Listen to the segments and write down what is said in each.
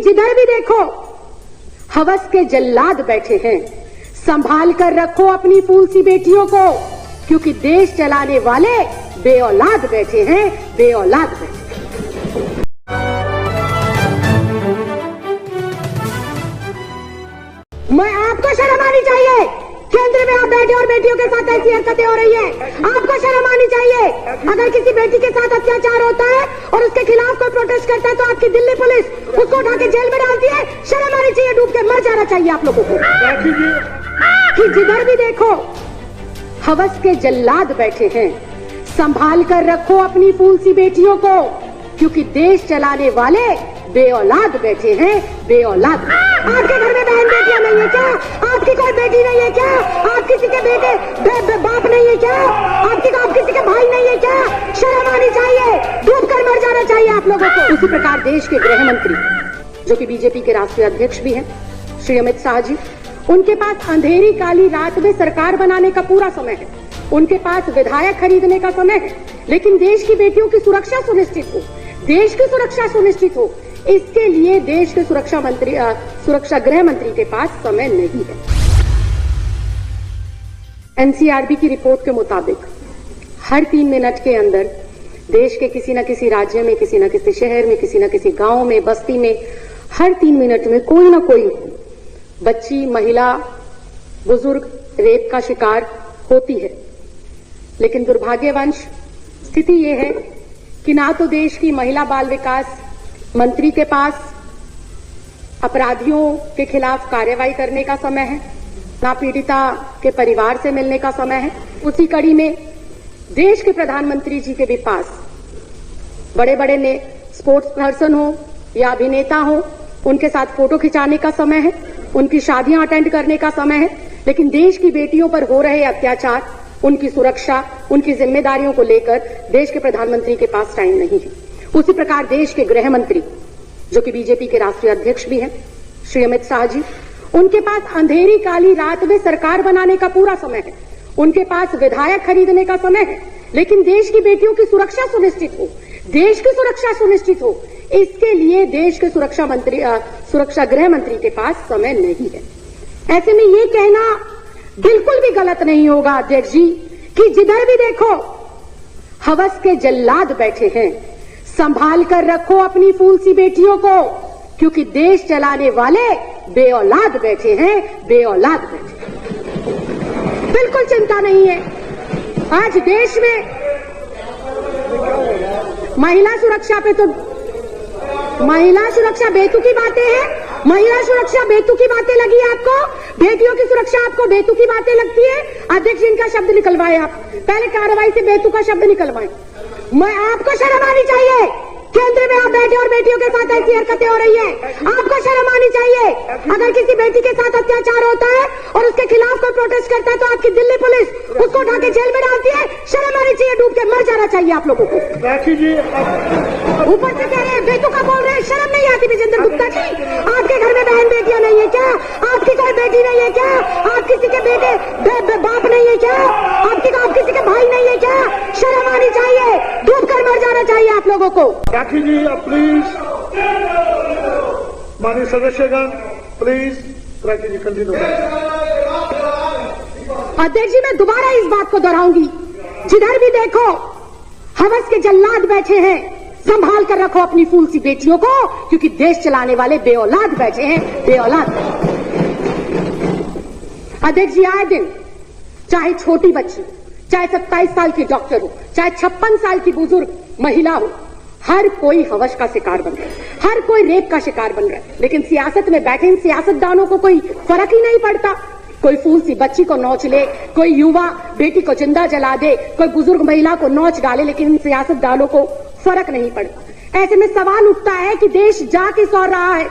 जिधर भी देखो हवस के जल्लाद बैठे हैं। संभाल कर रखो अपनी फूल सी बेटियों को, क्योंकि देश चलाने वाले बेऔलाद बैठे हैं, बेऔलाद बैठे हैं। मैं आपको शर्म आनी चाहिए, केंद्र में आप बैठे और बेटियों के साथ ऐसी हरकतें हो रही है। आपको शर्म आनी चाहिए। अगर किसी बेटी के साथ अत्याचार होता है और उसके खिलाफ कोई प्रोटेस्ट करता है तो आपकी दिल्ली पुलिस उसको उठा के जेल में डालती है। शर्म आनी चाहिए, डूब के मर जाना चाहिए आप लोगों को। कि जिधर भी देखो हवस के जल्लाद बैठे हैं। संभाल कर रखो अपनी फूल सी बेटियों को, क्योंकि देश चलाने वाले बेऔलाद बैठे हैं, बेऔलाद। आपके घर में बहन बेटियां नहीं है क्या? आपकी कोई बेटी नहीं है क्या? आप किसी के बेटे बाप नहीं है क्या? आप किसी के भाई नहीं है क्या? शर्म आनी चाहिए, डूब कर मर जाना चाहिए आप लोगों को। उसी प्रकार देश के गृह मंत्री, जो कि बीजेपी के राष्ट्रीय अध्यक्ष भी हैं, श्री अमित शाह जी, उनके पास अंधेरी काली रात में सरकार बनाने का पूरा समय है। उनके पास विधायक खरीदने का समय है, लेकिन देश की बेटियों की सुरक्षा सुनिश्चित हो, देश की सुरक्षा सुनिश्चित हो, इसके लिए देश के सुरक्षा गृह मंत्री के पास समय नहीं है। एनसीआरबी की रिपोर्ट के मुताबिक हर 3 मिनट के अंदर देश के किसी न किसी राज्य में, किसी न किसी शहर में, किसी न किसी गांव में, बस्ती में, हर 3 मिनट में कोई न कोई बच्ची, महिला, बुजुर्ग रेप का शिकार होती है। लेकिन दुर्भाग्यवश स्थिति यह है कि ना तो देश की महिला बाल विकास मंत्री के पास अपराधियों के खिलाफ कार्रवाई करने का समय है, ना पीड़िता के परिवार से मिलने का समय है। उसी कड़ी में देश के प्रधानमंत्री जी के भी पास बड़े बड़े ने स्पोर्ट्स पर्सन हो या अभिनेता हो, उनके साथ फोटो खिंचाने का समय है, उनकी शादियां अटेंड करने का समय है, लेकिन देश की बेटियों पर हो रहे अत्याचार, उनकी सुरक्षा, उनकी जिम्मेदारियों को लेकर देश के प्रधानमंत्री के पास टाइम नहीं है। उसी प्रकार देश के गृह मंत्री, जो कि बीजेपी के राष्ट्रीय अध्यक्ष भी हैं, श्री अमित शाह जी, उनके पास अंधेरी काली रात में सरकार बनाने का पूरा समय है। उनके पास विधायक खरीदने का समय है, लेकिन देश की बेटियों की सुरक्षा सुनिश्चित हो, देश की सुरक्षा सुनिश्चित हो, इसके लिए देश के सुरक्षा गृह मंत्री के पास समय नहीं है। ऐसे में ये कहना बिल्कुल भी गलत नहीं होगा अध्यक्ष जी कि जिधर भी देखो हवस के जल्लाद बैठे हैं। संभाल कर रखो अपनी फूल सी बेटियों को, क्योंक't देश चलाने वाले बेऔलाद बैठे हैं, बेऔलाद बैठे हैं। बिल्कुल चिंता नहीं है। आज देश में महिला सुरक्षा पे तो महिला सुरक्षा बेतुकी बातें हैं। महिला सुरक्षा बेतुकी बातें लगी आपको? बेटियों की सुरक्षा आपको बेतुकी बातें लगती है? अध्यक्ष, इनका शब्द निकलवाए, आप पहले कार्रवाई से बेतुका शब्द निकलवाए। मैं आपको शर्म आनी चाहिए, केंद्र में आप बैठे और बेटियों के साथ ऐसी हरकतें हो रही है। आपको शर्म आनी चाहिए। अगर किसी बेटी के साथ अत्याचार होता है और उसके खिलाफ कोई प्रोटेस्ट करता है तो आपकी दिल्ली पुलिस उसको उठा के जेल में डालती है। शर्म आनी चाहिए, डूब के मर जाना चाहिए आप लोगों को। ऊपर से कह रहे हैं बेतुका बोल रहे हैं, शर्म नहीं आती विजेंद्र गुप्ता जी? आपके घर में बहन बेटियां नहीं है क्या? आपकी कोई बेटी नहीं है क्या? आप किसी के बेटे बाप नहीं है क्या? आप किसी के भाई नहीं है क्या? शर्म आनी चाहिए, डूब कर मर जाना चाहिए आप लोगों को। जी प्लीज, माननीय सदस्यगण प्लीज, राखी जी कंटिन्यू। अध्यक्ष जी, मैं दोबारा इस बात को दोहराऊंगी, जिधर भी देखो हवस के जल्लाद बैठे हैं। संभाल कर रखो अपनी फूल सी बेटियों को, क्योंकि देश चलाने वाले बेऔलाद बैठे हैं, बेऔलाद। अध्यक्ष जी, आए दिन चाहे छोटी बच्ची, चाहे 27 साल की डॉक्टर हो, चाहे 56 साल की बुजुर्ग महिला हो, हर कोई हवस का शिकार बन रहा है, हर कोई रेप का शिकार बन रहा है। लेकिन सियासत में बैठे इन सियासतदानों को कोई फर्क ही नहीं पड़ता। कोई फूल सी बच्ची को नोच ले, कोई युवा बेटी को जिंदा जला दे, कोई बुजुर्ग महिला को नोच डाले, लेकिन इन सियासतदानों को फर्क नहीं पड़ता। ऐसे में सवाल उठता है कि देश जा किस ओर रहा है?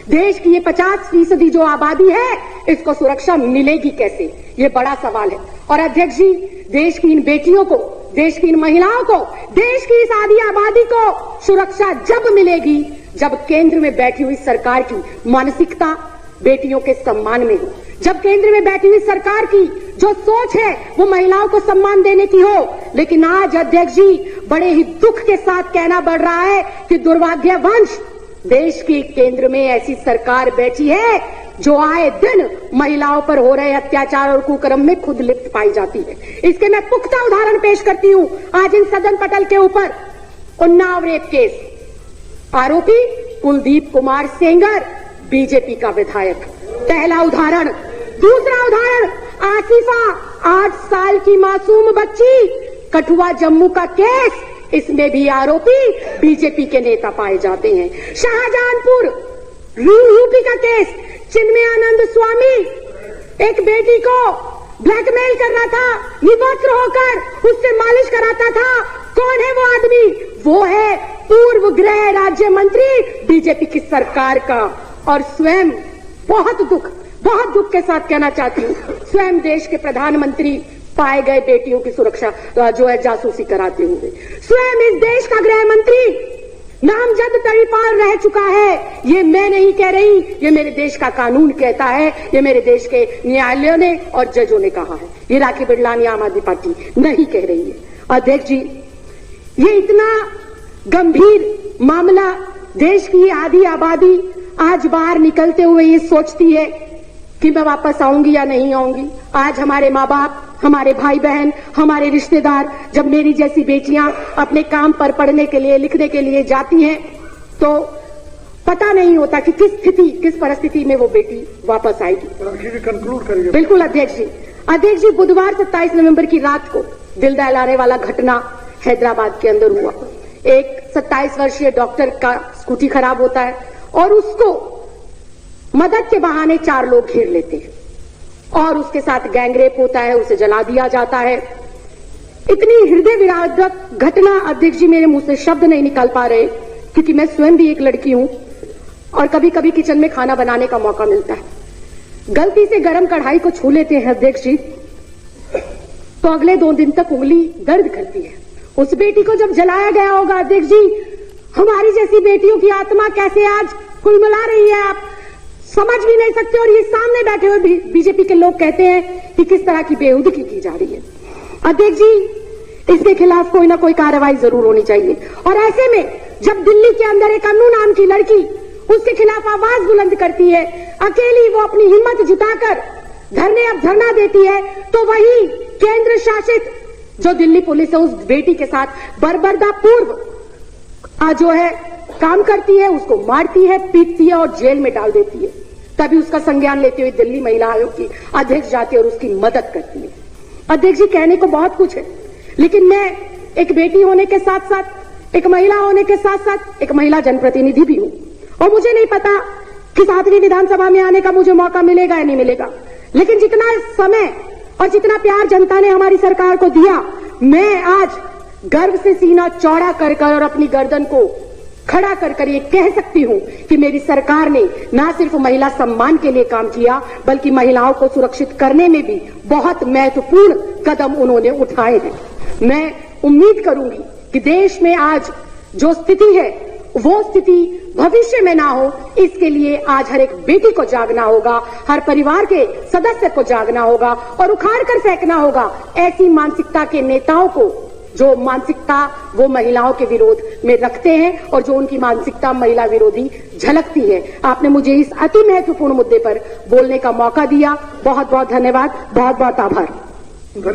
देश की ये 50% जो आबादी है, इसको सुरक्षा मिलेगी कैसे? ये बड़ा सवाल है। और अध्यक्ष जी, देश की इन बेटियों को, देश की इन महिलाओं को, देश की इस आधी आबादी को सुरक्षा जब मिलेगी जब केंद्र में बैठी हुई सरकार की मानसिकता बेटियों के सम्मान में हो, जब केंद्र में बैठी हुई सरकार की जो सोच है वो महिलाओं को सम्मान देने की हो। लेकिन आज अध्यक्ष जी, बड़े ही दुख के साथ कहना पड़ रहा है कि दुर्भाग्यवश देश की केंद्र में ऐसी सरकार बैठी है जो आए दिन महिलाओं पर हो रहे अत्याचार और कुकर्म में खुद लिप्त पाई जाती है। इसके मैं पुख्ता उदाहरण पेश करती हूं। आज इन सदन पटल के ऊपर उन्नाव रेप केस, आरोपी कुलदीप कुमार सेंगर, बीजेपी का विधायक, पहला उदाहरण। दूसरा उदाहरण, आसिफा 8 साल की मासूम बच्ची, कठुआ जम्मू का केस, इसमें भी आरोपी बीजेपी के नेता पाए जाते हैं। शाहजहांपुर यूपी का केस, चिन्मयानंद स्वामी एक बेटी को ब्लैकमेल कर रहा था, निवस्त्र होकर उससे मालिश कराता था। कौन है वो आदमी? वो है पूर्व गृह राज्य मंत्री बीजेपी की सरकार का। और स्वयं बहुत दुख के साथ कहना चाहती हूं, स्वयं देश के प्रधानमंत्री पाए गए बेटियों की सुरक्षा जो है जासूसी कराते हुए। स्वयं इस देश का गृह मंत्री नामजद तड़ीपार रह चुका है। ये मैं नहीं कह रही, ये मेरे देश का कानून कहता है, ये मेरे देश के न्यायालयों ने और जजों ने कहा है। ये राखी बिड़लानी आम आदमी पार्टी नहीं कह रही है। अध्यक्ष जी, ये इतना गंभीर मामला, देश की आधी आबादी आज बाहर निकलते हुए ये सोचती है कि मैं वापस आऊंगी या नहीं आऊंगी। आज हमारे माँ बाप, हमारे भाई बहन, हमारे रिश्तेदार, जब मेरी जैसी बेटियां अपने काम पर पढ़ने के लिए, लिखने के लिए जाती हैं, तो पता नहीं होता कि किस परिस्थिति में वो बेटी वापस आएगी। कंक्लूड करिए। बिल्कुल अध्यक्ष जी, बुधवार 27 नवंबर की रात को दिल दहलाने वाला घटना हैदराबाद के अंदर हुआ। एक 27 वर्षीय डॉक्टर का स्कूटी खराब होता है और उसको मदद के बहाने 4 लोग घेर लेते हैं और उसके साथ गैंगरेप होता है, उसे जला दिया जाता है। इतनी हृदय विदारक घटना अध्यक्ष जी, मेरे मुंह से शब्द नहीं निकल पा रहे, क्योंकि मैं स्वयं भी एक लड़की हूं और कभी कभी किचन में खाना बनाने का मौका मिलता है। गलती से गरम कढ़ाई को छू लेते हैं अध्यक्ष जी, तो अगले 2 दिन तक उंगली दर्द करती है। उस बेटी को जब जलाया गया होगा अध्यक्ष जी, हमारी जैसी बेटियों की आत्मा कैसे आज कुलमला रही है, आप समझ भी नहीं सकते। और ये सामने बैठे हुए बीजेपी के लोग कहते हैं कि किस तरह की बेहुदगी की जा रही है। अध्यक्ष जी, इसके खिलाफ कोई ना कोई कार्रवाई जरूर होनी चाहिए। और ऐसे में जब दिल्ली के अंदर एक अन्नू नाम की लड़की उसके खिलाफ आवाज बुलंद करती है, अकेली वो अपनी हिम्मत जुटाकर धरना देती है, तो वही केंद्र शासित जो दिल्ली पुलिस है उस बेटी के साथ बर्बरता पूर्व जो है काम करती है, उसको मारती है, पीटती है और जेल में डाल देती है। तभी उसका संज्ञान लेते हुए दिल्ली महिला आयोग की अध्यक्ष जाती है और उसकी मदद करती है। अध्यक्ष जी, कहने को बहुत कुछ है, लेकिन मैं एक बेटी होने के साथ साथ, एक महिला होने के साथ साथ एक महिला जनप्रतिनिधि भी हूं और मुझे नहीं पता कि 7वीं विधानसभा में आने का मुझे मौका मिलेगा या नहीं मिलेगा, लेकिन जितना समय और जितना प्यार जनता ने हमारी सरकार को दिया, मैं आज गर्व से सीना चौड़ा कर और अपनी गर्दन को खड़ा कर ये कह सकती हूं कि मेरी सरकार ने न सिर्फ महिला सम्मान के लिए काम किया, बल्कि महिलाओं को सुरक्षित करने में भी बहुत महत्वपूर्ण कदम उन्होंने उठाए हैं। मैं उम्मीद करूंगी कि देश में आज जो स्थिति है वो स्थिति भविष्य में ना हो, इसके लिए आज हर एक बेटी को जागना होगा, हर परिवार के सदस्य को जागना होगा और उखाड़ कर फेंकना होगा ऐसी मानसिकता के नेताओं को जो मानसिकता वो महिलाओं के विरोध में रखते हैं और जो उनकी मानसिकता महिला विरोधी झलकती है। आपने मुझे इस अति महत्वपूर्ण मुद्दे पर बोलने का मौका दिया, बहुत बहुत धन्यवाद, बहुत बहुत आभार।